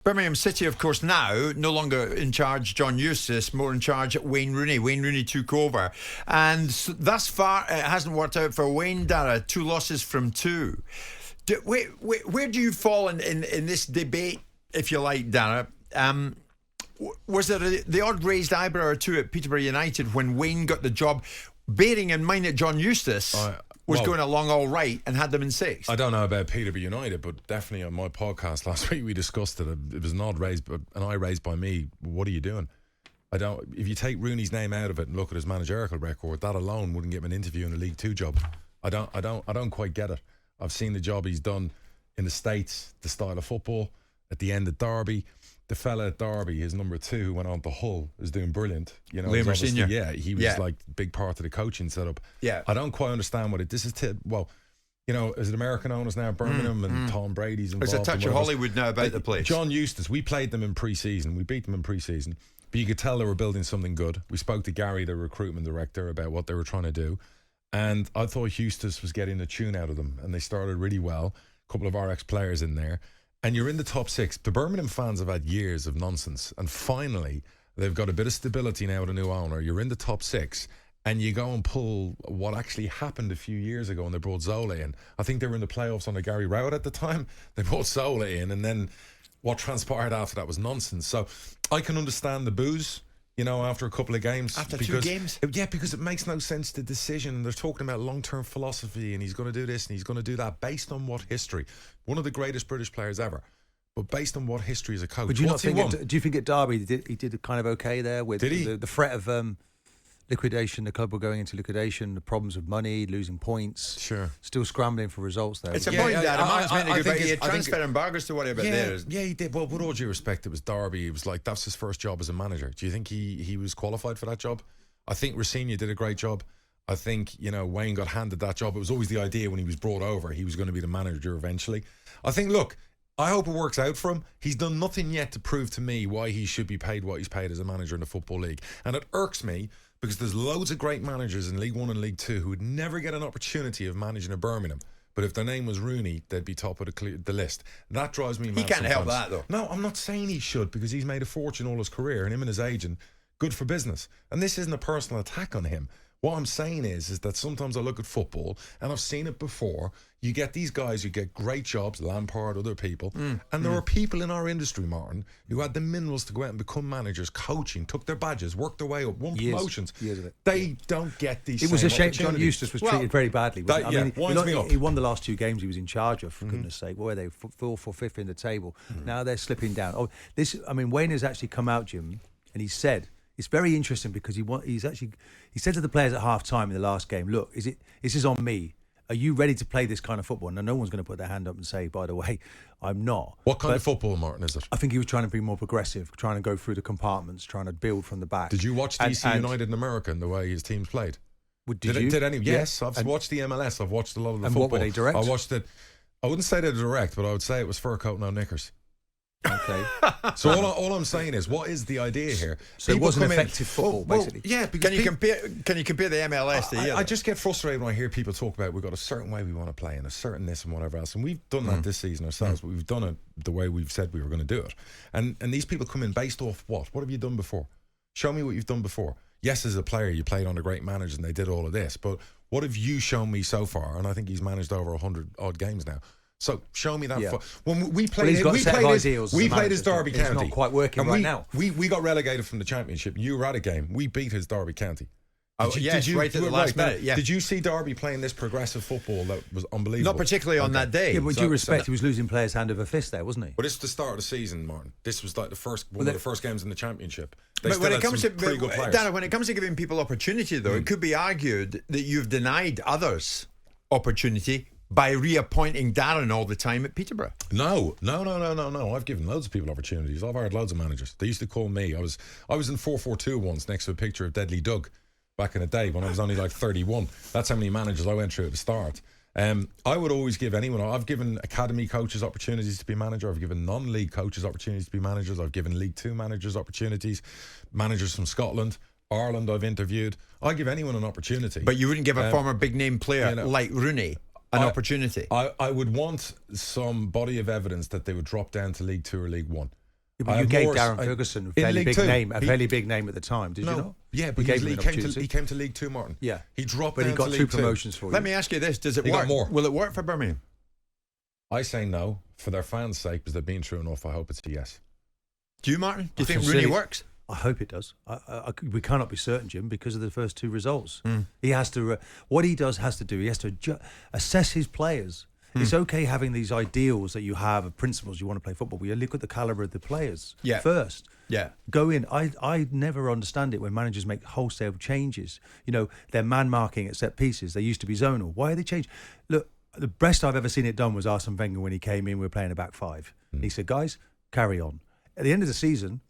Birmingham City, of course, now no longer in charge John Eustace, more in charge Wayne Rooney. Wayne Rooney took over. And thus far, it hasn't worked out for Wayne, Darragh. 2 losses from 2. Where do you fall in this debate, if you like, Darragh? Was there the odd raised eyebrow or two at Peterborough United when Wayne got the job, bearing in mind that John Eustace was going along all right and had them in 6th? I don't know about Peterborough United, but definitely on my podcast last week we discussed it. It was an eye raised by me. What are you doing? If you take Rooney's name out of it and look at his managerial record, that alone wouldn't give him an interview in a League 2 job. I don't quite get it. I've seen the job he's done in the States, the style of football at the end of Derby. The fella at Derby, his number 2, who went on to Hull, is doing brilliant. You know, Liam Senior. Yeah, he was like a big part of the coaching setup. Yeah, I don't quite understand what this is. You know, is it American owners now, Birmingham and Tom Brady's involved? There's a touch of Hollywood now about the place. John Eustace, we played them in pre-season. We beat them in pre-season, but you could tell they were building something good. We spoke to Gary, the recruitment director, about what they were trying to do, and I thought Eustace was getting the tune out of them, and they started really well. A couple of our ex-players in there. And you're in the top 6. The Birmingham fans have had years of nonsense. And finally, they've got a bit of stability now with a new owner. You're in the top 6. And you go and pull what actually happened a few years ago when they brought Zola in. I think they were in the playoffs under Gary Rowett at the time. They brought Zola in. And then what transpired after that was nonsense. So I can understand the boos, you know, after a couple of games. After 2 games? Yeah, because it makes no sense, the decision. They're talking about long-term philosophy and he's going to do this and he's going to do that based on what history? One of the greatest British players ever. But based on what history as a coach? But do you think at Derby he did kind of okay there with the threat of liquidation, the club were going into liquidation, the problems of money, losing points, still scrambling for results there. It's a point that Mark's meant to go back. He had transfer embargoes to worry about there. Yeah, he did. Well, with all due respect, it was Derby. It was like, that's his first job as a manager. Do you think he was qualified for that job? I think Rossini did a great job. I think, you know, Wayne got handed that job. It was always the idea when he was brought over, he was going to be the manager eventually. I think, look, I hope it works out for him. He's done nothing yet to prove to me why he should be paid what he's paid as a manager in the Football League. And it irks me because there's loads of great managers in League 1 and League 2 who would never get an opportunity of managing a Birmingham. But if their name was Rooney, they'd be top of the list. That drives me mad. He can't sometimes. help that, though. No, I'm not saying he should, because he's made a fortune all his career, and him and his agent, good for business. And this isn't a personal attack on him. What I'm saying is that sometimes I look at football, and I've seen it before. You get these guys who get great jobs, Lampard, other people, and there are people in our industry, Martin, who had the minerals to go out and become managers, coaching, took their badges, worked their way up, won promotions. Years of it. They don't get these. It was a shame. John Eustace was treated very badly. He won the last 2 games he was in charge of. For goodness' sake, what were they? 4th or 5th in the table. Now they're slipping down. Wayne has actually come out, Jim, and he said. It's very interesting because he said to the players at half time in the last game, look, this is on me. Are you ready to play this kind of football? Now, no one's going to put their hand up and say, by the way, I'm not. What kind of football, Martin, is it? I think he was trying to be more progressive, trying to go through the compartments, trying to build from the back. Did you watch DC United in America and the way his teams played? Did you? Yes, I've watched the MLS. I've watched a lot of the football. And what were they, direct? I watched it. I wouldn't say they're direct, but I would say it was fur coat, no knickers. Okay. So all I'm saying is, what is the idea here? So it wasn't effective football, basically. Yeah. Can you compare the MLS to the other? I just get frustrated when I hear people talk about we've got a certain way we want to play and a certain this and whatever else, and we've done that this season ourselves. But we've done it the way we've said we were going to do it, and these people come in based off what? What have you done before? Show me what you've done before. Yes, as a player, you played under great managers and they did all of this, but what have you shown me so far? And I think he's managed over 100 odd games now. So show me that. When we played, we played his Derby County. It's not quite working right now. We got relegated from the Championship. You were at a game. We beat his Derby County. Right at the last minute. Yeah. Did you see Derby playing this progressive football that was unbelievable? Not particularly on that day. Yeah, but with due respect, he was losing players hand over fist there, wasn't he? But it's the start of the season, Martin. This was like one of the first games in the Championship. But when it comes to Darragh, when it comes to giving people opportunity, though, it could be argued that you've denied others opportunity by reappointing Darren all the time at Peterborough. No. I've given loads of people opportunities. I've hired loads of managers. They used to call me. I was in 4-4-2 once next to a picture of Deadly Doug back in the day when I was only like 31. That's how many managers I went through at the start. I would always give anyone. I've given academy coaches opportunities to be manager. I've given non-league coaches opportunities to be managers. I've given League 2 managers opportunities. Managers from Scotland, Ireland I've interviewed. I give anyone an opportunity. But you wouldn't give a former big name player like Rooney an opportunity? I would want some body of evidence that they would drop down to League 2 or League 1. Yeah, but you gave Darren Ferguson a fairly big name at the time, did you not? Yeah, but he came to League Two, Martin. Yeah. He dropped but down he got to two League promotions for you. Let me ask you this, does it work? Got more. Will it work for Birmingham? I say no, for their fans' sake, because they've been true enough. I hope it's a yes. Do you, Martin? Do you think Rooney works? I hope it does. We cannot be certain, Jim, because of the first two results. He has to. What he has to do. He has to assess his players. It's okay having these ideals that you have of principles you want to play football, but you look at the calibre of the players first. Yeah. Go in. I never understand it when managers make wholesale changes. You know, they're man marking at set pieces. They used to be zonal. Why are they changed? Look, the best I've ever seen it done was Arsene Wenger when he came in. We were playing a back five. And he said, guys, carry on. At the end of the season,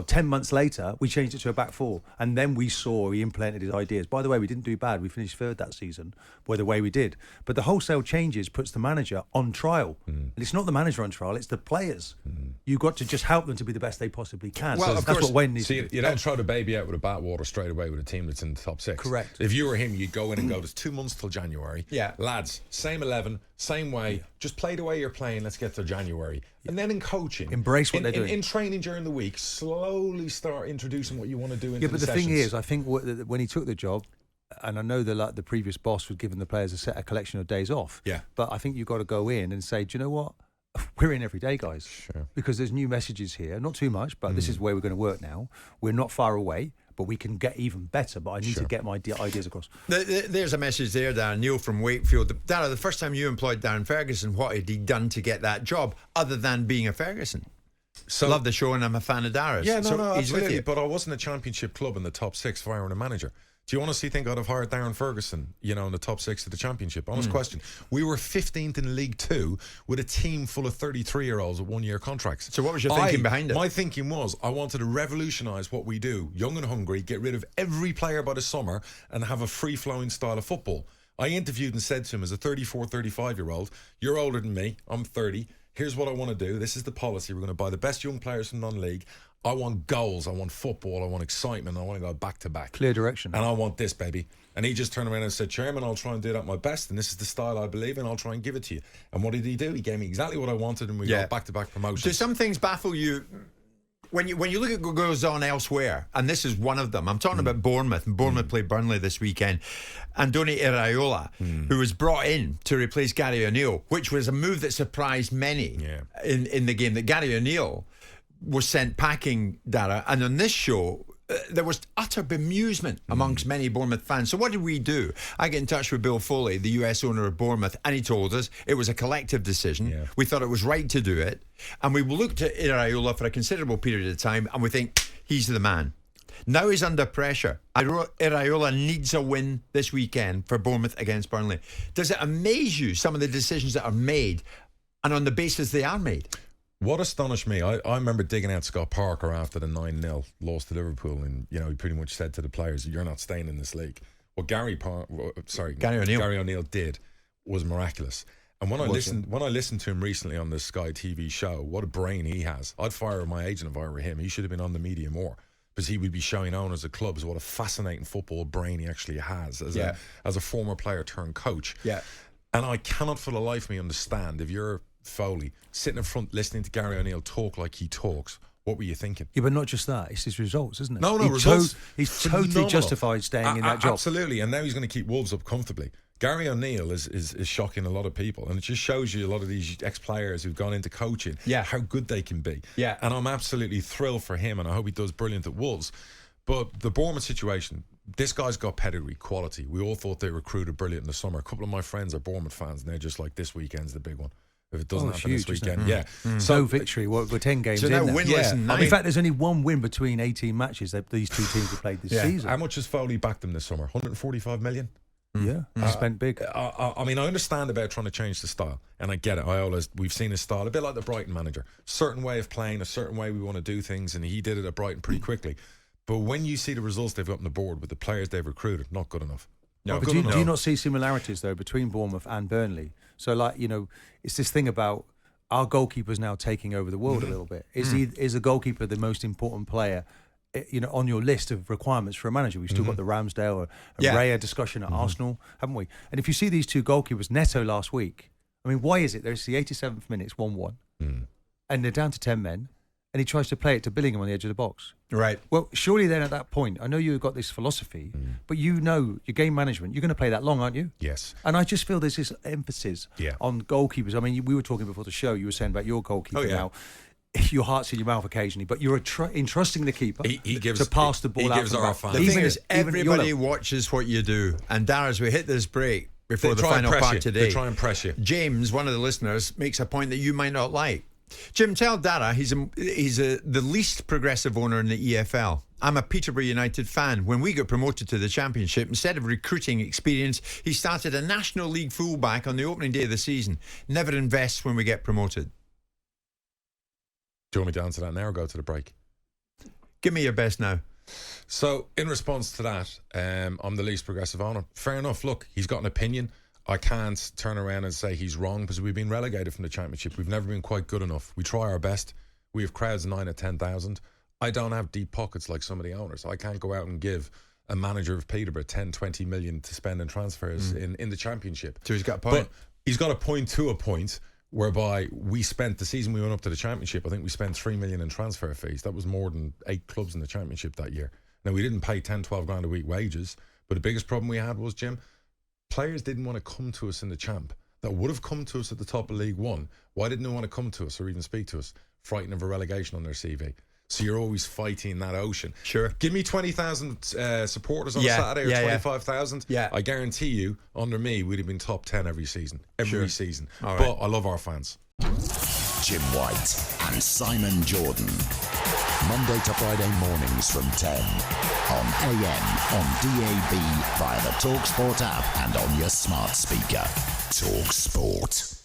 10 months later, we changed it to a back four. And then we saw he implemented his ideas. By the way, we didn't do bad. We finished third that season by the way we did. But the wholesale changes puts the manager on trial. And it's not the manager on trial, it's the players. You've got to just help them to be the best they possibly can. Well, so that's what Wayne needs to do. You don't throw the baby out with a bathwater straight away with a team that's in the top six. Correct. If you were him, you'd go in and go, there's 2 months till January. Yeah. Lads, same 11, same way. Just play the way you're playing. Let's get to January. And then in coaching, embrace what they're doing. In training during the week, slowly start introducing what you want to do into but the thing is, I think when he took the job, and I know that the previous boss was giving the players a collection of days off. Yeah. But I think you've got to go in and say, do you know what? We're in every day, guys. Sure. Because there's new messages here. Not too much, but this is where we're going to work now. We're not far away, but we can get even better. But I need to get my ideas across. There's a message there, Darren. Neil from Wakefield. Darren, the first time you employed Darren Ferguson, what had he done to get that job other than being a Ferguson? So, love the show and I'm a fan of Darren's. Yeah, no, he's absolutely. with you. But I wasn't a championship club in the top six firing a manager. Do you honestly think I'd have hired Darren Ferguson, in the top six of the championship? Honest question. We were 15th in League Two with a team full of 33-year-olds with 1-year contracts. So what was your thinking behind it? My thinking was I wanted to revolutionise what we do, young and hungry, get rid of every player by the summer and have a free-flowing style of football. I interviewed and said to him as a 34, 35-year-old, you're older than me, I'm 30, here's what I want to do, this is the policy, we're going to buy the best young players from non-league. I want goals, I want football, I want excitement, I want to go back to back. Clear direction. And I want this, baby. And he just turned around and said, Chairman, I'll try and do that my best, and this is the style I believe in, I'll try and give it to you. And what did he do? He gave me exactly what I wanted, and we got back-to-back promotions. Do some things baffle you when you look at what goes on elsewhere? And this is one of them. I'm talking about Bournemouth, and Bournemouth played Burnley this weekend. Andoni Iraola, who was brought in to replace Gary O'Neill, which was a move that surprised many in the game, that Gary O'Neill was sent packing, Darragh, and on this show there was utter bemusement amongst many Bournemouth fans. So what did we do? I get in touch with Bill Foley, the US owner of Bournemouth, and he told us it was a collective decision. We thought it was right to do it, and we looked at Iraola for a considerable period of time and we think he's the man. Now he's under pressure. Iraola needs a win this weekend for Bournemouth against Burnley. Does it amaze you, some of the decisions that are made, and on the basis they are made? What astonished me, I remember digging out Scott Parker after the 9-0 loss to Liverpool, and he pretty much said to the players, you're not staying in this league. What Gary O'Neill did was miraculous. And when I listened to him recently on the Sky TV show, what a brain he has. I'd fire my agent if I were him. He should have been on the media more, because he would be showing owners of clubs what a fascinating football brain he actually has as a former player turned coach. Yeah. And I cannot for the life of me understand, if you're Foley sitting in front listening to Gary O'Neill talk like he talks, what were you thinking? Yeah, but not just that, it's his results, isn't it? No, results. He's totally justified staying in that job. Absolutely, and now he's going to keep Wolves up comfortably. Gary O'Neill is shocking a lot of people, and it just shows you a lot of these ex-players who've gone into coaching, how good they can be. Yeah. And I'm absolutely thrilled for him, and I hope he does brilliant at Wolves. But the Bournemouth situation, this guy's got pedigree, quality. We all thought they recruited brilliant in the summer. A couple of my friends are Bournemouth fans, and they're just like, this weekend's the big one. If it doesn't happen huge, this weekend, So victory, we're 10 games in. Winless in in fact, there's only one win between 18 matches that these two teams have played this season. How much has Foley backed them this summer? 145 million? Yeah, spent big. I mean, I understand about trying to change the style, and I get it. We've seen his style, a bit like the Brighton manager. Certain way of playing, a certain way we want to do things, and he did it at Brighton pretty quickly. But when you see the results they've got on the board with the players they've recruited, not good enough. No, but do you not see similarities, though, between Bournemouth and Burnley? So, it's this thing about our goalkeeper's now taking over the world a little bit. Is a goalkeeper the most important player, on your list of requirements for a manager? We've still got the Ramsdale or Raya discussion at Arsenal, haven't we? And if you see these two goalkeepers, Neto last week, I mean, why is it? There's the 87th minute, it's 1-1, and they're down to 10 men, and he tries to play it to Billingham on the edge of the box. Right. Well, surely then at that point, I know you've got this philosophy, but you know your game management, you're going to play that long, aren't you? Yes. And I just feel there's this emphasis on goalkeepers. I mean, we were talking before the show, you were saying about your goalkeeper now. Your heart's in your mouth occasionally, but you're entrusting the keeper to pass the ball out. He gives our fans. The thing is, everybody watches what you do. And Darragh, as we hit this break before the final part today, they try and press you. James, one of the listeners, makes a point that you might not like. Jim, tell Darragh he's the least progressive owner in the EFL. I'm a Peterborough United fan. When we got promoted to the Championship, instead of recruiting experience, he started a National League fullback on the opening day of the season. Never invests when we get promoted. Do you want me to answer that now or go to the break? Give me your best now. So, in response to that, I'm the least progressive owner. Fair enough. Look, he's got an opinion. I can't turn around and say he's wrong because we've been relegated from the Championship. We've never been quite good enough. We try our best. We have crowds 9 or 10,000. I don't have deep pockets like some of the owners. I can't go out and give a manager of Peterborough 10, 20 million to spend in transfers in the Championship. So he's got a point. But he's got a point to a point whereby we spent the season we went up to the Championship, I think we spent 3 million in transfer fees. That was more than 8 clubs in the Championship that year. Now, we didn't pay 10, 12 grand a week wages, but the biggest problem we had was, Jim, players didn't want to come to us in the Champ that would have come to us at the top of League One. Why didn't they want to come to us or even speak to us? Frightened of a relegation on their CV. So you're always fighting that ocean. Sure. Give me 20,000 supporters on a Saturday or 25,000. Yeah. I guarantee you, under me, we'd have been top 10 every season. Every season. All right. But I love our fans. Jim White and Simon Jordan. Monday to Friday mornings from 10. On AM, on DAB, via the talkSPORT app and on your smart speaker. talkSPORT.